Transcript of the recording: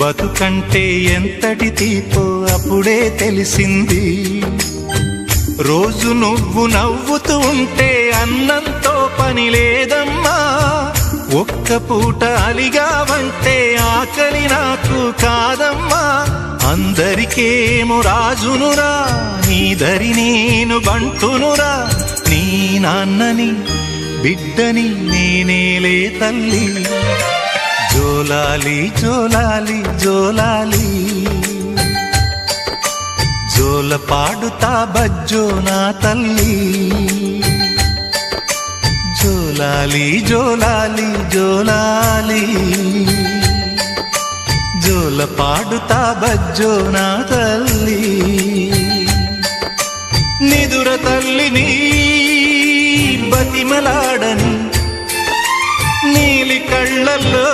బతుకంటే ఎంతటి తీపో అప్పుడే తెలిసింది. రోజు నువ్వు నవ్వుతూ ఉంటే అన్నంతో పని లేదమ్మా. ఒక్క పూట అలిగావంటే ఆకలి నాకు కాదమ్మా. అందరికేమో రాజునురా, నీ దరి నేను బంటునురా. నీ నాన్నని బిడ్డని నేనేలే తల్లి. జోలాలి జోలాలి జోలాలి, జోల పాడుతా బజ్జో నా తల్లి. జోలాలి జోలాలి జోలాలి, జోల పాడుతా బజ్జో నా తల్లి. నిదుర తల్లిని బతిమలాడని నీలి కళ్ళల్లో